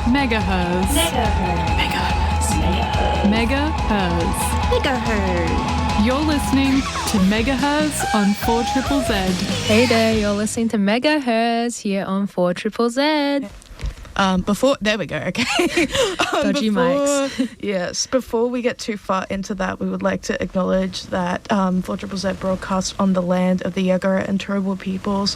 MegaHerzzz. MegaHerzzz. You're listening to MegaHerzzz on 4ZZZ. Hey there, you're listening to MegaHerzzz here on 4ZZZ. There we go, okay. Dodgy mics. Yes, before we get too far into that, we would like to acknowledge that 4ZZZ broadcasts on the land of the Yagara and Turrbal peoples,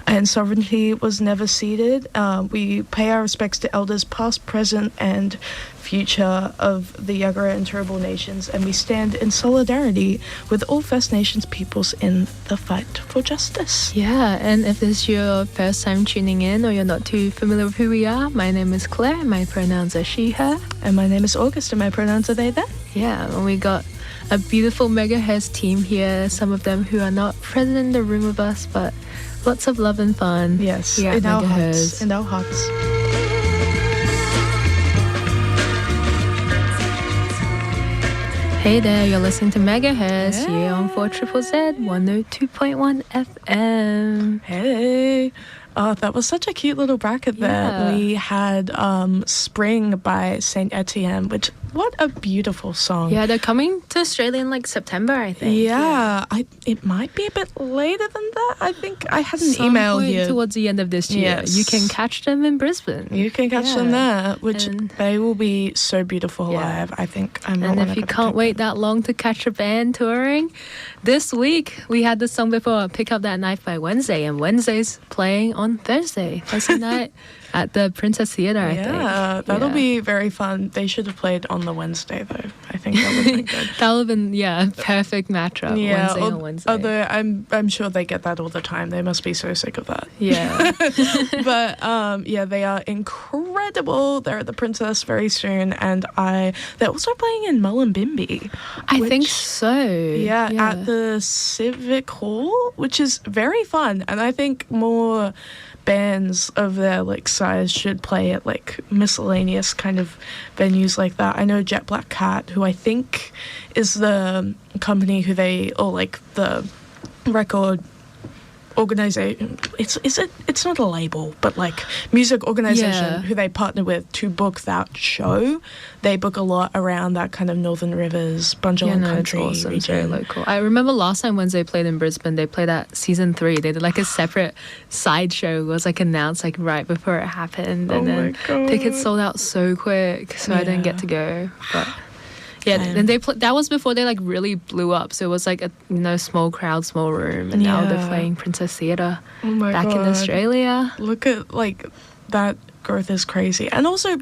and sovereignty was never ceded. We pay our respects to elders past, present, and future of the Yagara and Turrbal nations, and we stand in solidarity with all First Nations peoples in the fight for justice. Yeah, and if this is your first time tuning in or you're not too familiar with who we are, my name is Claire, my pronouns are she, her. And my name is August, and my pronouns are they, them. Yeah, and we got a beautiful MegaHerzzz team here, some of them who are not present in the room with us, but lots of love and fun. Yes, in our hearts. In our hearts. Hey there, you're listening to MegaHerzzz here on 4ZZZ 102.1 FM. Hey. Oh, that was such a cute little bracket there. Yeah. We had Spring by Saint Etienne, which, what a beautiful song. Yeah, they're coming to Australia in like September, I think. Yeah. It might be a bit later than that. I think I had an email here. Towards the end of this year. Yes. You can catch them in Brisbane. You can catch them there, which they will be so beautiful live. I think I'm And if you can't wait that long to catch a band touring, this week we had the song before, Pick Up That Knife by Wednesday, and Wednesday's playing on Thursday night at the Princess Theatre, I think. Yeah, that'll be very fun. They should have played on the Wednesday, though. I think that would have been good. That would have been, a perfect matchup, Wednesday on Wednesday. Although I'm sure they get that all the time. They must be so sick of that. Yeah. But, they are incredible. They're at the Princess very soon, and they're also playing in Mullumbimby. I think so. Yeah, at the Civic Hall, which is very fun, and I think more bands of their size should play at miscellaneous kind of venues like that. I know Jet Black Cat, who I think is the company the record organization. It's not a label, but music organization who they partner with to book that show. They book a lot around that kind of Northern Rivers, Bundjalung Country it's awesome. region. It's very local. I remember last time Wednesday played in Brisbane, they played at season 3. They did a separate side show. It was announced right before it happened, and then tickets sold out so quick, so I didn't get to go. But yeah, and that was before they really blew up. So it was a small crowd, small room, and now they're playing Princess Theatre back in Australia. Look at that growth is crazy, and also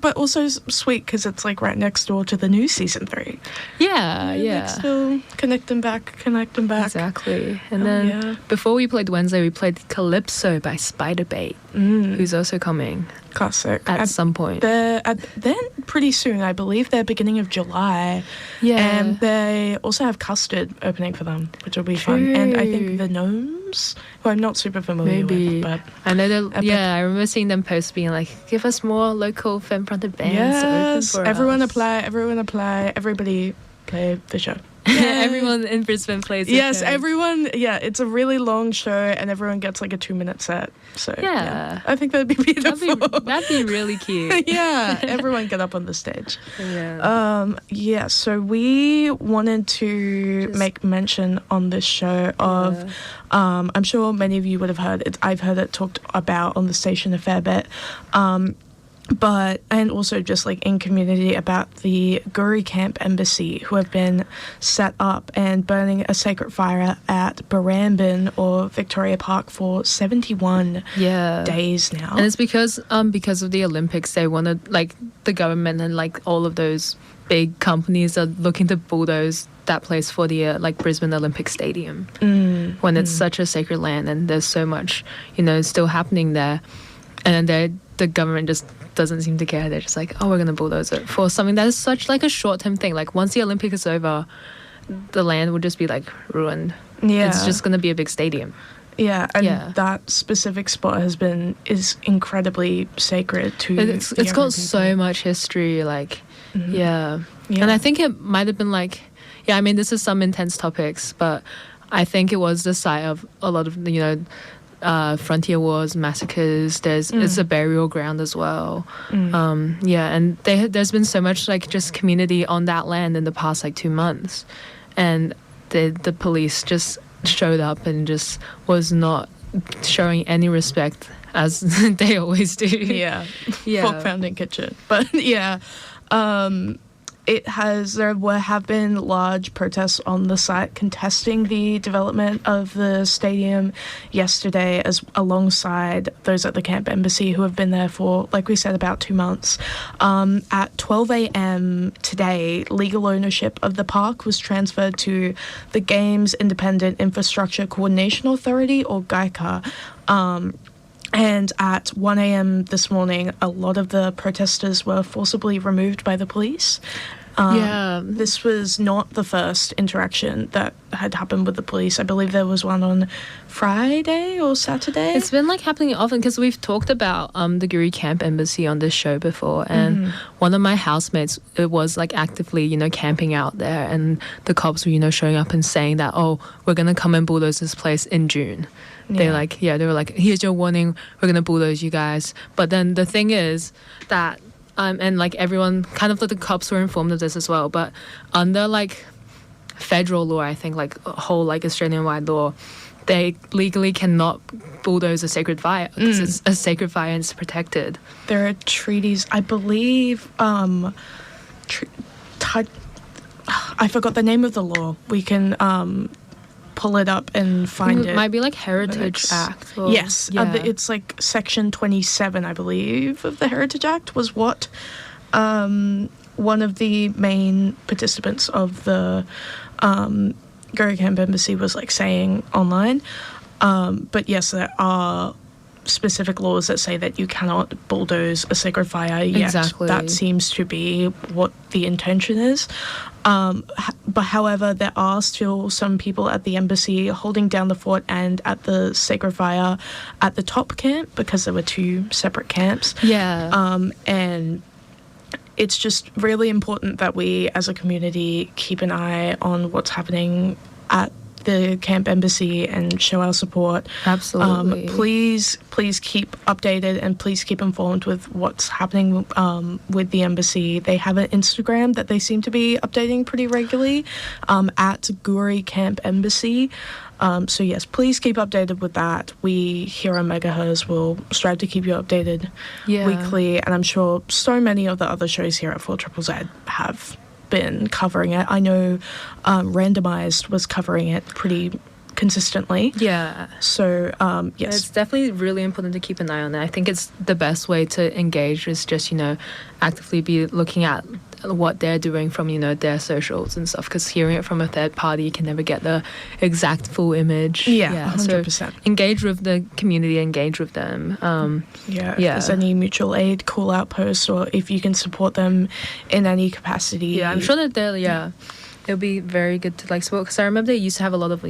sweet because it's right next door to the new season 3. Yeah. Still connect them back. Exactly. And then before we played Wednesday, we played Calypso by Spiderbait, who's also coming. Classic. At some point. They're pretty soon, I believe. They're beginning of July. Yeah. And they also have Custard opening for them, which will be fun. And I think the Gnomes, who I'm not super familiar with, but I know I remember seeing them post being give us more local femme-fronted bands. Yes, to open for everyone us. everyone apply, everybody play the show. Everyone in Brisbane plays the show. Everyone, it's a really long show and everyone gets a 2-minute set. So I think that'd be beautiful. That'd be really cute. Everyone get up on the stage. So we wanted to make mention on this show of I'm sure many of you would have heard it. I've heard it talked about on the station a fair bit. And also just in community about the Goori Camp Embassy, who have been set up and burning a sacred fire at Barrambin or Victoria Park for 71 days now. And it's because of the Olympics, they wanted the government and all of those big companies are looking to bulldoze that place for the Brisbane Olympic Stadium when it's such a sacred land and there's so much still happening there, and the government just doesn't seem to care. They're just we're going to bulldoze it for something that is such a short-term thing. Once the Olympics is over, the land will just be ruined. It's just going to be a big stadium. That specific spot is incredibly sacred to it's got so much history. And I think it might have been this is some intense topics, but I think it was the site of a lot of frontier wars, massacres. It's a burial ground as well. And there's been so much like just community on that land in the past like 2 months, and the police just showed up and just was not showing any respect, as they always do. Yeah. Fork Founding Kitchen. But there have been large protests on the site contesting the development of the stadium yesterday, as alongside those at the Camp Embassy who have been there for, like we said, about 2 months. At 12 a.m. today, legal ownership of the park was transferred to the Games Independent Infrastructure Coordination Authority, or GICA. And at 1 a.m. this morning, a lot of the protesters were forcibly removed by the police. This was not the first interaction that had happened with the police. I believe there was one on Friday or Saturday. It's been like happening often, because we've talked about the Goori Camp Embassy on this show before, and one of my housemates, it was like actively, camping out there, and the cops were, showing up and saying that, oh, we're going to come and bulldoze this place in June. They were like, here's your warning, we're going to bulldoze you guys. But then the thing is that, and like everyone, kind of like the cops were informed of this as well, but under like federal law, I think like a whole like Australian-wide law, they legally cannot bulldoze a sacred fire, because it's a sacred fire and it's protected. There are treaties, I believe, I forgot the name of the law. We can pull it up and find it. It might be like Heritage Act. Or, yes, it's like Section 27, I believe, of the Heritage Act was what one of the main participants of the Goori Camp Embassy was like saying online. But yes, there are specific laws that say that you cannot bulldoze a sacred fire yet. Exactly. That seems to be what the intention is. But however, there are still some people at the embassy holding down the fort and at the sacred fire at the top camp, because there were 2 separate camps. And it's just really important that we as a community keep an eye on what's happening at the Camp Embassy and show our support. Absolutely. Please keep updated and please keep informed with what's happening with the embassy. They have an Instagram that they seem to be updating pretty regularly, at Goori Camp Embassy. So yes, please keep updated with that. We here on MegaHerzzz will strive to keep you updated weekly, and I'm sure so many of the other shows here at 4ZZZ have been covering it. I know Randomised was covering it pretty consistently. So yes, it's definitely really important to keep an eye on it. I think it's the best way to engage is just actively be looking at what they're doing from their socials and stuff, because hearing it from a third party, you can never get the exact full image. 100%. So engage with the community, engage with them. If there's any mutual aid call out posts, or if you can support them in any capacity. I'm sure that it'll be very good to support, because I remember they used to have a lot of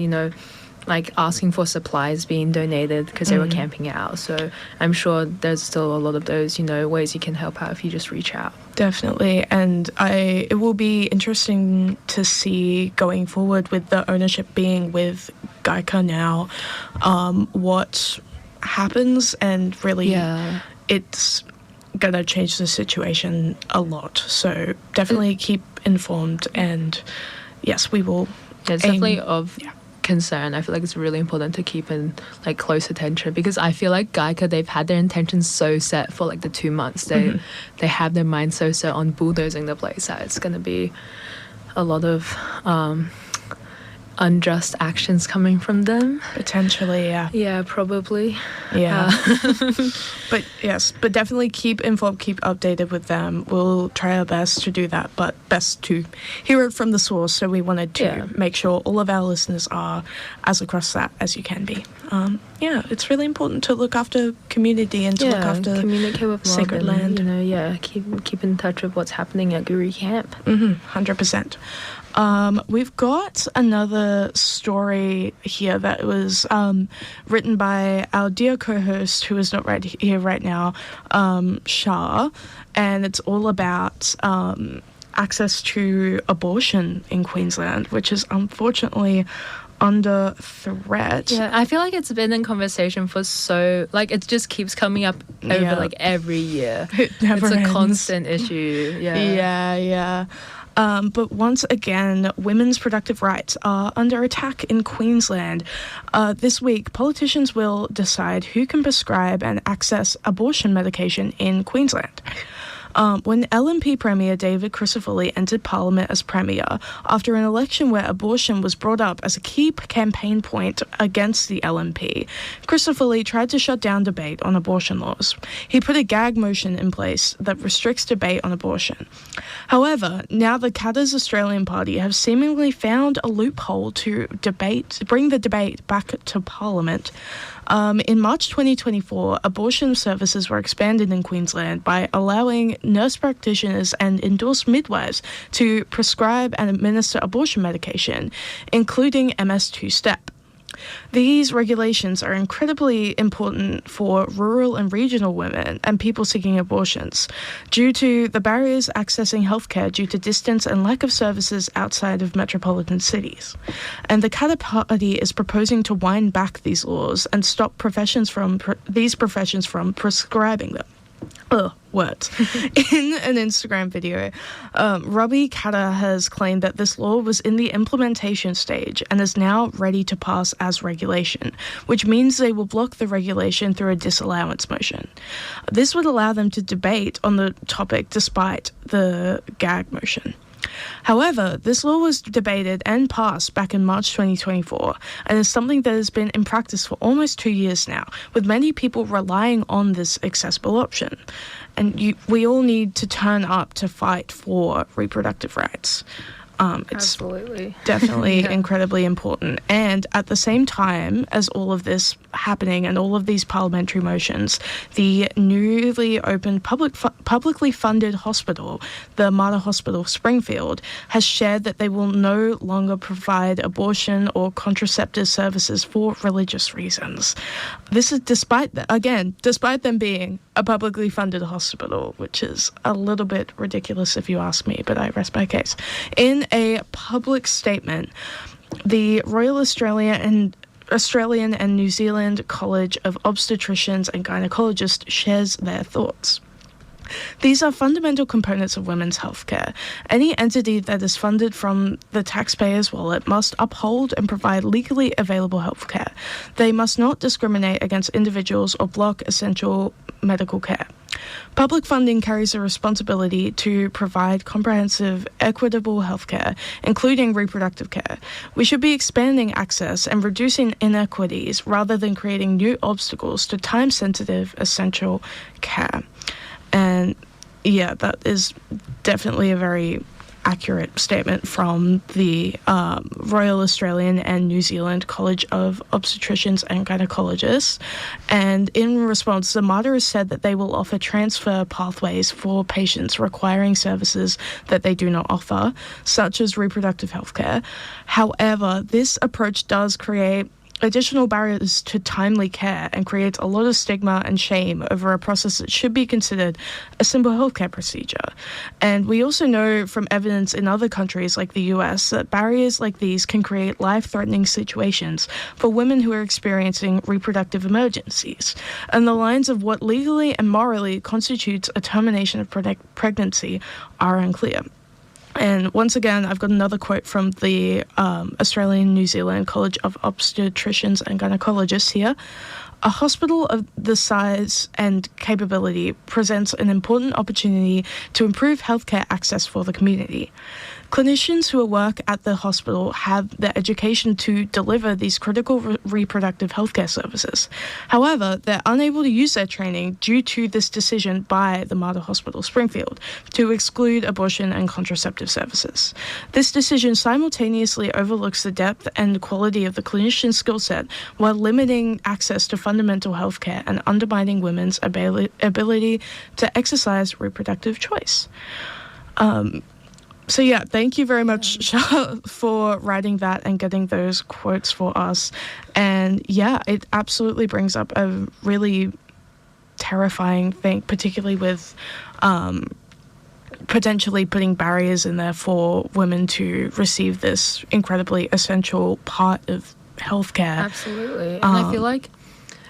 asking for supplies being donated because they were camping out. So I'm sure there's still a lot of those ways you can help out if you just reach out. Definitely. And it will be interesting to see going forward with the ownership being with GICA now, what happens, and really it's gonna change the situation a lot. So definitely keep informed, and yes, we will. It's definitely of concern. I feel like it's really important to keep in close attention, because I feel like GICA, they've had their intentions so set for the 2 months. They have their mind so set on bulldozing the place that it's going to be a lot of unjust actions coming from them. Potentially, probably. But definitely keep informed, keep updated with them. We'll try our best to do that, but best to hear it from the source. So we wanted to make sure all of our listeners are as across that as you can be. It's really important to look after community and to look after communicate with sacred land. Keep in touch with what's happening at Goori Camp. 100%. We've got another story here that was written by our dear co-host, who is not right here right now, Shah, and it's all about access to abortion in Queensland, which is unfortunately under threat. Yeah, I feel like it's been in conversation for it just keeps coming up over like every year. It never It's a ends. constant issue. Yeah. But once again, women's productive rights are under attack in Queensland. This week, politicians will decide who can prescribe and access abortion medication in Queensland. When LNP Premier David Crisafulli entered Parliament as Premier after an election where abortion was brought up as a key campaign point against the LNP, Crisafulli tried to shut down debate on abortion laws. He put a gag motion in place that restricts debate on abortion. However, now the Katter's Australian Party have seemingly found a loophole to bring the debate back to Parliament. In March 2024, abortion services were expanded in Queensland by allowing nurse practitioners and endorsed midwives to prescribe and administer abortion medication, including MS2-step. These regulations are incredibly important for rural and regional women and people seeking abortions due to the barriers accessing healthcare due to distance and lack of services outside of metropolitan cities. And the Katter Party is proposing to wind back these laws and stop these professions from prescribing them. Words. In an Instagram video, Robbie Katter has claimed that this law was in the implementation stage and is now ready to pass as regulation, which means they will block the regulation through a disallowance motion. This would allow them to debate on the topic despite the gag motion. However, this law was debated and passed back in March 2024 and is something that has been in practice for almost 2 years now, with many people relying on this accessible option. And we all need to turn up to fight for reproductive rights. It's Absolutely. definitely incredibly important. And at the same time as all of this happening and all of these parliamentary motions, the newly opened publicly funded hospital, the Mater Hospital Springfield, has shared that they will no longer provide abortion or contraceptive services for religious reasons. This is despite them being a publicly funded hospital, which is a little bit ridiculous if you ask me, but I rest my case. In a public statement, the Royal Australian and New Zealand College of Obstetricians and Gynecologists shares their thoughts. These are fundamental components of women's healthcare. Any entity that is funded from the taxpayer's wallet must uphold and provide legally available healthcare. They must not discriminate against individuals or block essential medical care. Public funding carries a responsibility to provide comprehensive, equitable healthcare, including reproductive care. We should be expanding access and reducing inequities rather than creating new obstacles to time-sensitive, essential care. And yeah, that is definitely a very accurate statement from the Royal Australian and New Zealand College of Obstetricians and Gynecologists. And in response, the Mater has said that they will offer transfer pathways for patients requiring services that they do not offer, such as reproductive health care. However, this approach does create additional barriers to timely care and creates a lot of stigma and shame over a process that should be considered a simple healthcare procedure. And we also know from evidence in other countries like the US that barriers like these can create life-threatening situations for women who are experiencing reproductive emergencies. And the lines of what legally and morally constitutes a termination of pregnancy are unclear. And once again, I've got another quote from the Australian New Zealand College of Obstetricians and Gynecologists here. A hospital of the size and capability presents an important opportunity to improve healthcare access for the community. Clinicians who work at the hospital have the education to deliver these critical reproductive healthcare services. However, they're unable to use their training due to this decision by the Mater Hospital Springfield to exclude abortion and contraceptive services. This decision simultaneously overlooks the depth and quality of the clinician's skill set while limiting access to fundamental healthcare and undermining women's ability to exercise reproductive choice. So yeah, thank you very much, Sha, for writing that and getting those quotes for us. And yeah, it absolutely brings up a really terrifying thing, particularly with potentially putting barriers in there for women to receive this incredibly essential part of healthcare. Absolutely. And I feel like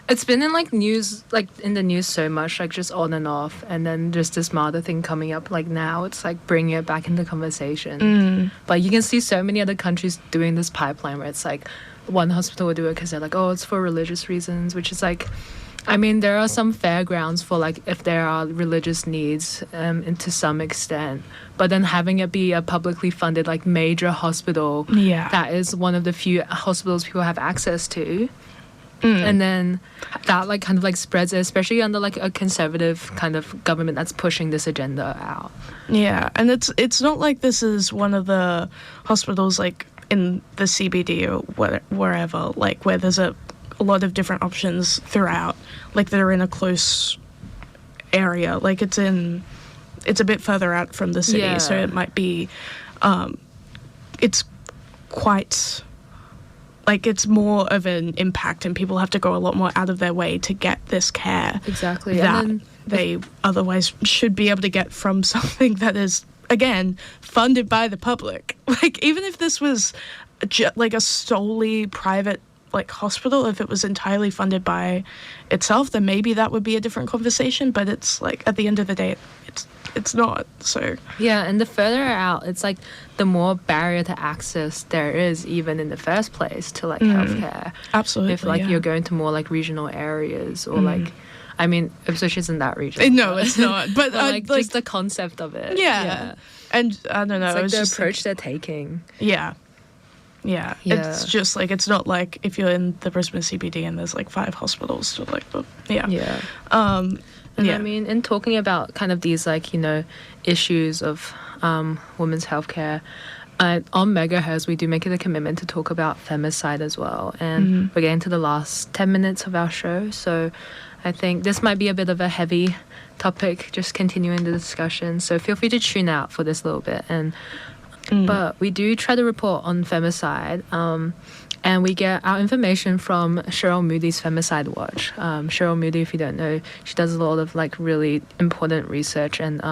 it's been in news, in the news so much, just on and off, and then just this mother thing coming up. Now it's bringing it back into conversation. But you can see so many other countries doing this pipeline where it's one hospital will do it because they're oh, it's for religious reasons, which is I mean, there are some fair grounds for if there are religious needs to some extent, but then having it be a publicly funded major hospital that is one of the few hospitals people have access to. And then that spreads it, especially under a conservative kind of government that's pushing this agenda out. Yeah, and it's not like this is one of the hospitals in the CBD or wherever, where there's a lot of different options throughout, that are in a close area. It's a bit further out from the city, so it might be, it's quite... it's more of an impact, and people have to go a lot more out of their way to get this care. Exactly. That and then they otherwise should be able to get from something that is, again, funded by the public. Even if this was a solely private hospital, if it was entirely funded by itself, then maybe that would be a different conversation. But it's at the end of the day, it's not. So yeah, and the further out, it's the more barrier to access there is, even in the first place, to healthcare. Absolutely. If you're going to more regional areas, or I mean, Ipswich isn't that regional. No, it's not. But just the concept of it. Yeah. And I don't know. It's the approach they're taking. Yeah. Yeah, it's just it's not if you're in the Brisbane CBD and there's 5 hospitals. So yeah. And I mean, in talking about kind of these issues of women's healthcare, on MegaHerzzz we do make it a commitment to talk about femicide as well. And we're getting to the last 10 minutes of our show, so I think this might be a bit of a heavy topic, just continuing the discussion. So feel free to tune out for this little bit. But we do try to report on femicide, and we get our information from Sherele Moody's Femicide Watch. Sherele Moody, if you don't know, she does a lot of really important research and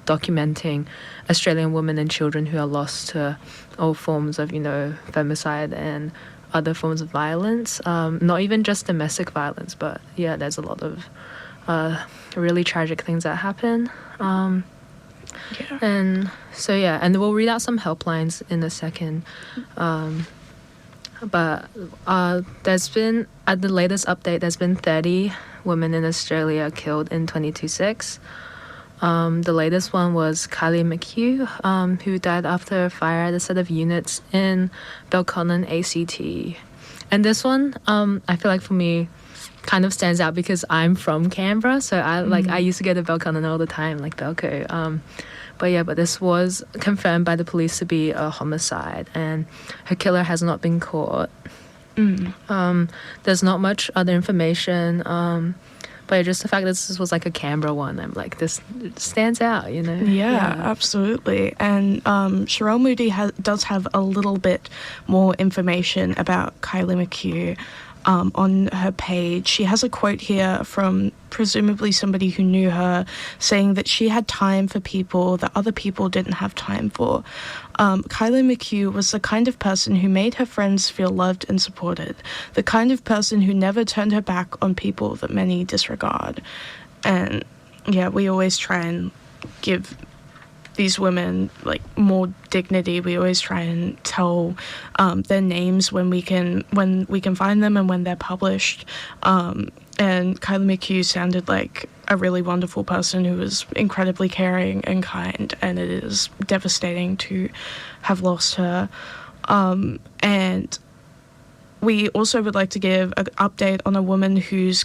documenting Australian women and children who are lost to all forms of, femicide and other forms of violence. Not even just domestic violence, but there's a lot of really tragic things that happen. And so and we'll read out some helplines in a second. But there's been, at the latest update, there's been 30 women in Australia killed in 2026. The latest one was Klaire August, who died after a fire at a set of units in Belconnen, ACT. And this one, I feel for me, kind of stands out because I'm from Canberra, so I used to go to Belconnen all the time, Belco. But this was confirmed by the police to be a homicide, and her killer has not been caught. There's not much other information, but just the fact that this was a Canberra one, I'm this stands out, Yeah, absolutely. And Sherele Moody does have a little bit more information about Klaire August on her page. She has a quote here from presumably somebody who knew her, saying that she had time for people that other people didn't have time for. Klaire August was the kind of person who made her friends feel loved and supported, the kind of person who never turned her back on people that many disregard. And we always try and give these women more dignity. We always try and tell their names when we can find them and when they're published. And Klaire August sounded like a really wonderful person who was incredibly caring and kind, and it is devastating to have lost her. And we also would like to give an update on a woman whose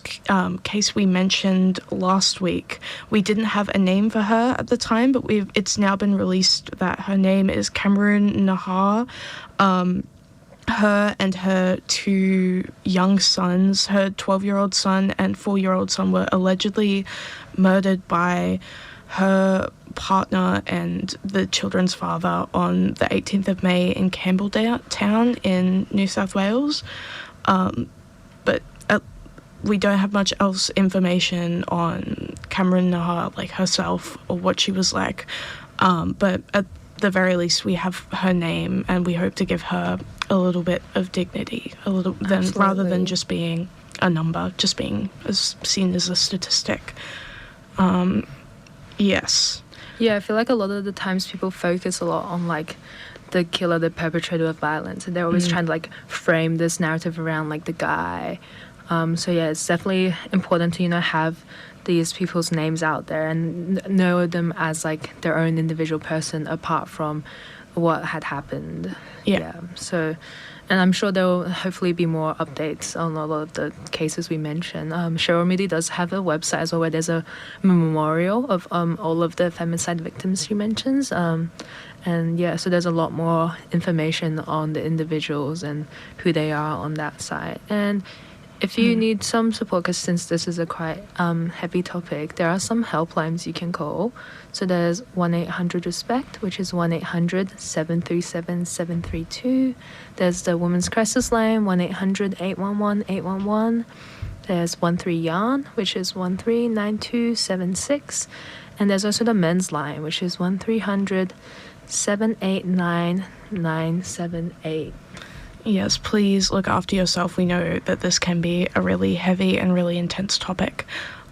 case we mentioned last week. We didn't have a name for her at the time, but it's now been released that her name is Cameron Nahar. Her and her 2 young sons, her 12-year-old son and 4-year-old son, were allegedly murdered by her partner and the children's father on the 18th of May in Campbelltown in New South Wales. But we don't have much else information on Cameron Nahar, herself, or what she was like. But at the very least, we have her name, and we hope to give her a little bit of dignity, rather than just being a number, just being seen as a statistic. Yes. Yeah, I feel like a lot of the times people focus a lot on like the killer, the perpetrator of violence, and they're always trying to like frame this narrative around like the guy. So yeah, it's definitely important to, you know, have these people's names out there and know them as like their own individual person apart from what had happened. Yeah. So, and I'm sure there will hopefully be more updates on a lot of the cases we mentioned. Sherele Moody does have a website as well where there's a memorial of all of the femicide victims she mentions. And yeah, so there's a lot more information on the individuals and who they are on that site. And if you need some support, because since this is a quite heavy topic, there are some helplines you can call. So there's 1-800-RESPECT, which is 1-800-737-732. There's the Women's Crisis Line, 1-800-811-811. There's 13-YARN, which is 139276. And there's also the Men's Line, which is 1-300-789-978. Yes, please look after yourself. We know that this can be a really heavy and really intense topic.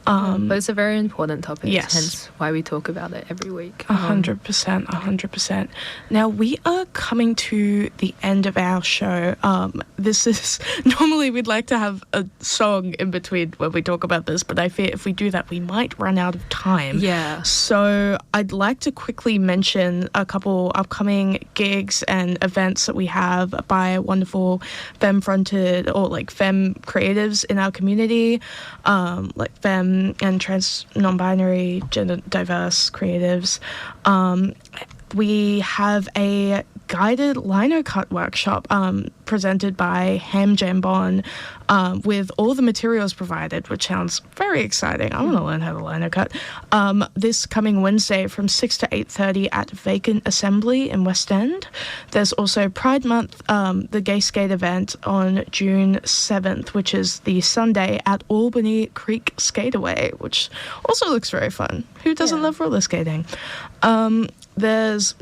But it's a very important topic, yes. Hence why we talk about it every week. 100%. Now, we are coming to the end of our show. This is, normally we'd like to have a song in between when we talk about this, but I fear if we do that, we might run out of time. Yeah. So I'd like to quickly mention a couple upcoming gigs and events that we have by wonderful femme-fronted or like femme creatives in our community, like femme and trans, non-binary, gender diverse creatives. We have a guided lino cut workshop presented by Ham Jambon with all the materials provided, which sounds very exciting. I want to learn how to lino cut. This coming Wednesday from 6 to 8:30 at Vacant Assembly in West End. There's also Pride Month, the Gay Skate event on June 7th, which is the Sunday at Albany Creek Skateaway, which also looks very fun. Who doesn't love roller skating? There's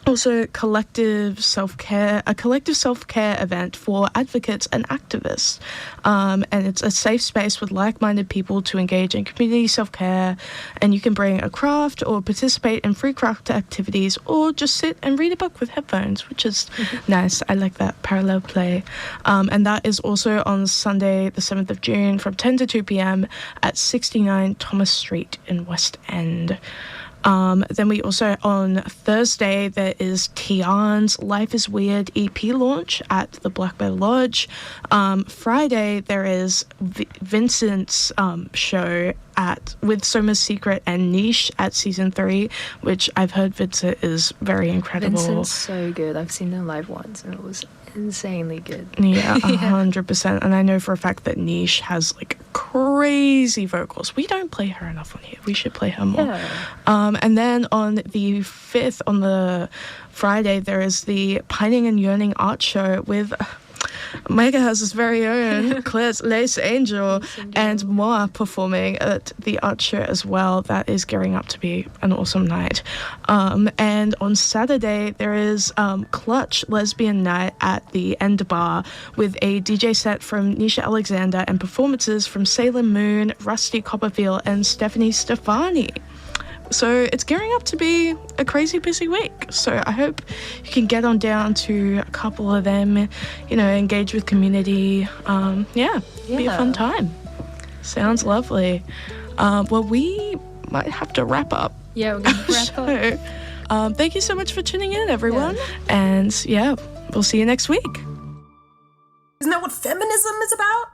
also a collective self-care event for advocates and activists. And it's a safe space with like-minded people to engage in community self-care, and you can bring a craft or participate in free craft activities or just sit and read a book with headphones, which is nice. I like that parallel play. And that is also on Sunday, the 7th of June from 10 to 2 p.m. at 69 Thomas Street in West End. Then we also, on Thursday, there is Tian's Life is Weird EP launch at the Black Bear Lodge. Friday, there is Vincent's show with Soma's Secret and Niche at Season 3, which I've heard Vincent is very incredible. Vincent's so good. I've seen him live once, and it was insanely good. Yeah, 100%. And I know for a fact that Niche has like crazy vocals. We don't play her enough on here. We should play her more. Yeah. And then on the 5th, on the Friday, there is the Pining and Yearning art show with MegaHerzz's very own Claire's Lace Angel and moi performing at the art show as well. That is gearing up to be an awesome night. And on Saturday, there is Clutch Lesbian Night at the End Bar with a DJ set from Nisha Alexander and performances from Salem Moon, Rusty Copperfield, and Stephanie Stefani. So it's gearing up to be a crazy busy week. So I hope you can get on down to a couple of them, you know, engage with community. Be a fun time. Sounds lovely. Well, we might have to wrap up. Yeah, we're going to wrap up. Thank you so much for tuning in, everyone. Yeah. And yeah, we'll see you next week. Isn't that what feminism is about?